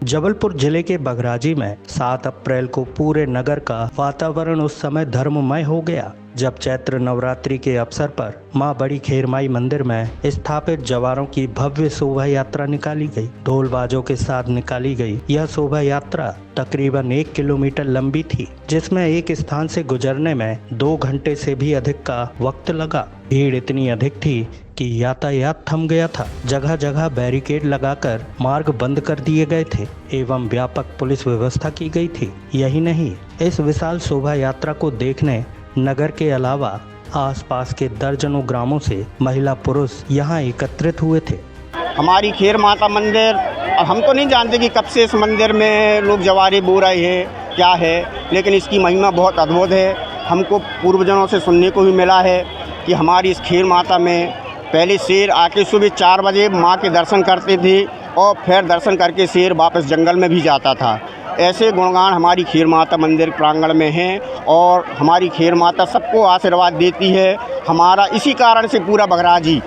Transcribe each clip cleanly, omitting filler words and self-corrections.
जबलपुर जिले के बघराजी में 7 अप्रैल को पूरे नगर का वातावरण उस समय धर्ममय हो गया जब चैत्र नवरात्रि के अवसर पर मां बड़ी खेरमाई मंदिर में स्थापित जवारों की भव्य शोभा यात्रा निकाली गई। ढोल बाजों के साथ निकाली गई यह शोभा यात्रा तकरीबन 1 किलोमीटर लंबी थी, जिसमें एक स्थान से गुजरने में 2 घंटे से भी अधिक का वक्त लगा। भीड़ इतनी अधिक थी कि यातायात थम गया था। जगह जगह बैरिकेड लगाकर मार्ग बंद कर दिए गए थे एवं व्यापक पुलिस व्यवस्था की गई थी। यही नहीं, इस विशाल शोभा यात्रा को देखने नगर के अलावा आसपास के दर्जनों ग्रामों से महिला पुरुष यहाँ एकत्रित हुए थे। हमारी खेर माता मंदिर, हम तो नहीं जानते कि कब से इस मंदिर में लोग जवारे बो रहे हैं क्या है, लेकिन इसकी महिमा बहुत अद्भुत है। हमको पूर्वजनों से सुनने को भी मिला है कि हमारी इस खेर माता में पहले शेर आके सुबह 4 बजे माँ के दर्शन करते थे और फिर दर्शन करके शेर वापस जंगल में भी जाता था। ऐसे गुणगान हमारी खेर माता मंदिर प्रांगण में हैं और हमारी खेर माता सबको आशीर्वाद देती है। हमारा इसी कारण से पूरा बघराजी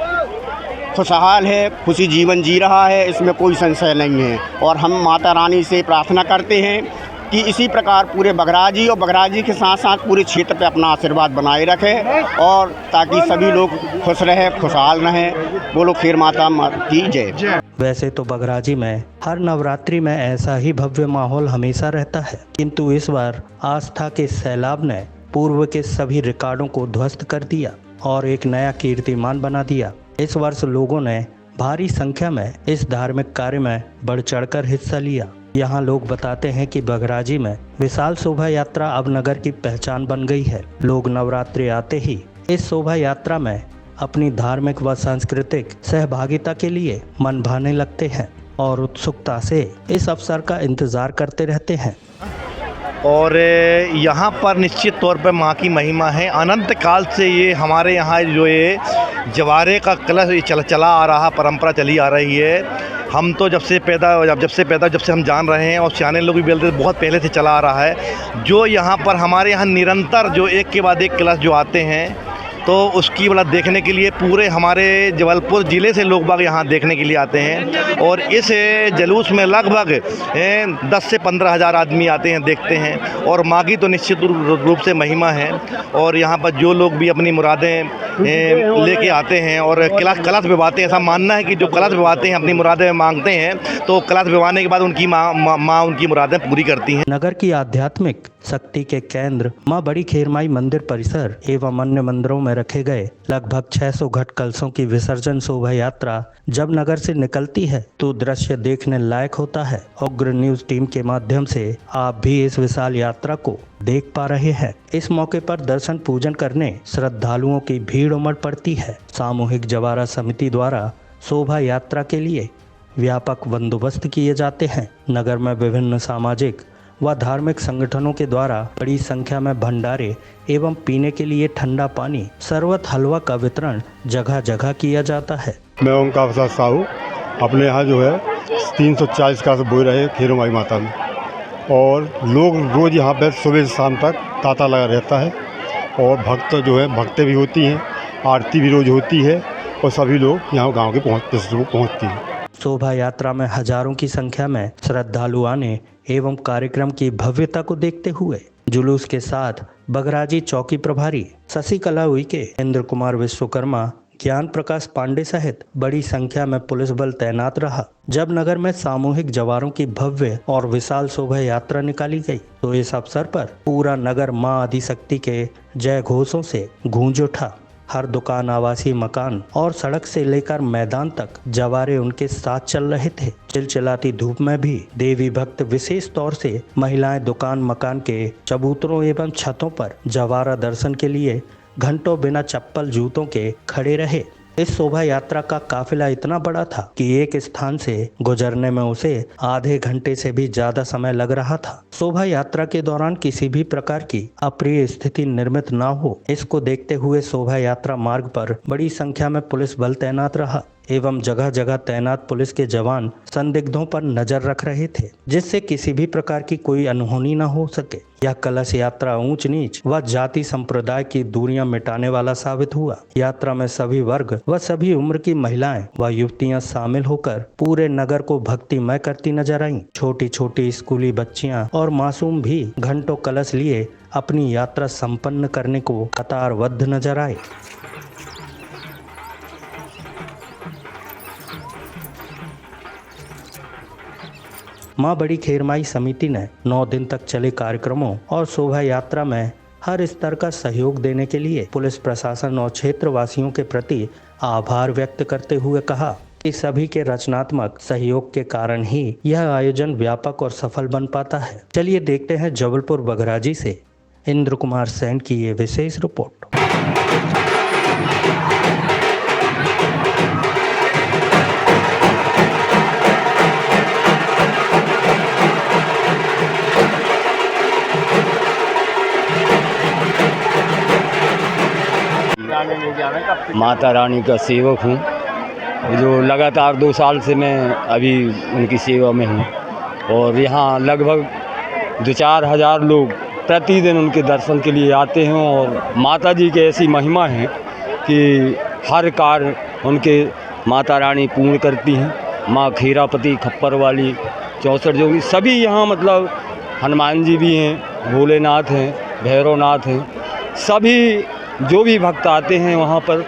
खुशहाल है, खुशी जीवन जी रहा है, इसमें कोई संशय नहीं है। और हम माता रानी से प्रार्थना करते हैं कि इसी प्रकार पूरे बघराजी और बघराजी के साथ साथ पूरे क्षेत्र पे अपना आशीर्वाद बनाए रखें और ताकि सभी लोग खुश रहें, खुशहाल रहें। बोलो खेर माता की जय। वैसे तो बघराजी में हर नवरात्रि में ऐसा ही भव्य माहौल हमेशा रहता है, किंतु इस बार आस्था के सैलाब ने पूर्व के सभी रिकॉर्डों को ध्वस्त कर दिया और एक नया कीर्तिमान बना दिया। इस वर्ष लोगों ने भारी संख्या में इस धार्मिक कार्य में बढ़ चढ़कर हिस्सा लिया। यहाँ लोग बताते हैं कि बघराजी में विशाल शोभा यात्रा अब नगर की पहचान बन गई है। लोग नवरात्रि आते ही इस शोभा यात्रा में अपनी धार्मिक व सांस्कृतिक सहभागिता के लिए मन भाने लगते हैं और उत्सुकता से इस अवसर का इंतजार करते रहते हैं। और यहाँ पर निश्चित तौर पर माँ की महिमा है। अनंत काल से ये हमारे यहाँ जो ये जवारे का कलश चला आ रहा, परंपरा चली आ रही है। हम तो जब से हम जान रहे हैं और सियाने लोग भी बोलते बहुत पहले से चला आ रहा है। जो यहाँ पर हमारे यहाँ निरंतर जो एक के बाद एक कलश जो आते हैं तो उसकी बड़ा देखने के लिए पूरे हमारे जबलपुर ज़िले से लोग बाग यहाँ देखने के लिए आते हैं और इस जुलूस में लगभग 10 से 15 हज़ार आदमी आते हैं, देखते हैं। और माँ की तो निश्चित रूप से महिमा है और यहाँ पर जो लोग भी अपनी मुरादें लेके आते हैं और कलश विवाहते हैं। ऐसा मानना है कि जो कलश विवाहते हैं अपनी मुरादें मांगते हैं तो कलश विवाहने के बाद उनकी माँ उनकी मुरादें पूरी करती हैं। नगर की आध्यात्मिक शक्ति के केंद्र मां बड़ी खेरमाई मंदिर परिसर एवं अन्य मंदिरों में रखे गए लगभग 600 घट कलशों की विसर्जन शोभा यात्रा जब नगर से निकलती है तो दृश्य देखने लायक होता है। उग्र न्यूज टीम के माध्यम से आप भी इस विशाल यात्रा को देख पा रहे हैं। इस मौके पर दर्शन पूजन करने श्रद्धालुओं की भीड़ उमड़ पड़ती है। सामूहिक जवारा समिति द्वारा शोभा यात्रा के लिए व्यापक बंदोबस्त किए जाते हैं। नगर में विभिन्न सामाजिक व धार्मिक संगठनों के द्वारा बड़ी संख्या में भंडारे एवं पीने के लिए ठंडा पानी, शरबत, हलवा का वितरण जगह जगह किया जाता है। मैं ओमकार प्रसाद साहू, अपने यहाँ जो है 340 का बोल रहे खेर माई माता में और लोग रोज़ यहाँ पर सुबह से शाम तक तांता लगा रहता है और भक्त जो है भक्तें भी होती हैं, आरती भी रोज़ होती है और सभी लोग यहाँ गाँव के पहुँचती हैं। शोभा यात्रा में हजारों की संख्या में श्रद्धालु आने एवं कार्यक्रम की भव्यता को देखते हुए जुलूस के साथ बघराजी चौकी प्रभारी शशिकला उइके, इंद्र कुमार विश्वकर्मा, ज्ञान प्रकाश पांडे सहित बड़ी संख्या में पुलिस बल तैनात रहा। जब नगर में सामूहिक जवारों की भव्य और विशाल शोभा यात्रा निकाली गई तो इस अवसर पर पूरा नगर मां आदिशक्ति के जय घोषों से गूंज उठा। हर दुकान, आवासीय मकान और सड़क से लेकर मैदान तक जवारे उनके साथ चल रहे थे। चिलचिलाती धूप में भी देवी भक्त, विशेष तौर से महिलाएं दुकान मकान के चबूतरों एवं छतों पर जवारा दर्शन के लिए घंटों बिना चप्पल जूतों के खड़े रहे। इस शोभा यात्रा का काफिला इतना बड़ा था कि एक स्थान से गुजरने में उसे आधे घंटे से भी ज्यादा समय लग रहा था। शोभा यात्रा के दौरान किसी भी प्रकार की अप्रिय स्थिति निर्मित न हो, इसको देखते हुए शोभा यात्रा मार्ग पर बड़ी संख्या में पुलिस बल तैनात रहा। एवं जगह जगह तैनात पुलिस के जवान संदिग्धों पर नजर रख रहे थे, जिससे किसी भी प्रकार की कोई अनहोनी न हो सके। यह कलश यात्रा ऊंच नीच व जाति संप्रदाय की दूरियां मिटाने वाला साबित हुआ। यात्रा में सभी वर्ग व सभी उम्र की महिलाएं व युवतियां शामिल होकर पूरे नगर को भक्तिमय करती नजर आईं। छोटी छोटी स्कूली बच्चियां और मासूम भी घंटों कलश लिए अपनी यात्रा संपन्न करने को कतारबद्ध नजर आए। मां बड़ी खेरमाई समिति ने 9 दिन तक चले कार्यक्रमों और शोभा यात्रा में हर स्तर का सहयोग देने के लिए पुलिस प्रशासन और क्षेत्रवासियों के प्रति आभार व्यक्त करते हुए कहा कि सभी के रचनात्मक सहयोग के कारण ही यह आयोजन व्यापक और सफल बन पाता है। चलिए देखते हैं जबलपुर बघराजी से इंद्र कुमार सेन की ये विशेष रिपोर्ट। माता रानी का सेवक हूँ, जो लगातार 2 साल से मैं अभी उनकी सेवा में हूँ और यहाँ लगभग 2-4 हज़ार लोग प्रतिदिन उनके दर्शन के लिए आते हैं और माता जी की ऐसी महिमा है कि हर कार्य उनके माता रानी पूर्ण करती हैं। माँ खीरापति खप्पर वाली 64 जोगी सभी यहाँ मतलब हनुमान जी भी हैं, भोलेनाथ हैं, भैरवनाथ हैं, सभी जो भी भक्त आते हैं वहाँ पर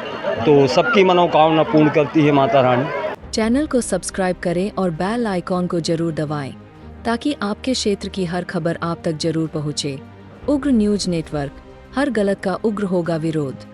तो सबकी मनोकामना पूर्ण करती है माता रानी। चैनल को सब्सक्राइब करें और बेल आइकॉन को जरूर दबाएं ताकि आपके क्षेत्र की हर खबर आप तक जरूर पहुँचे। उग्र न्यूज नेटवर्क, हर गलत का उग्र होगा विरोध।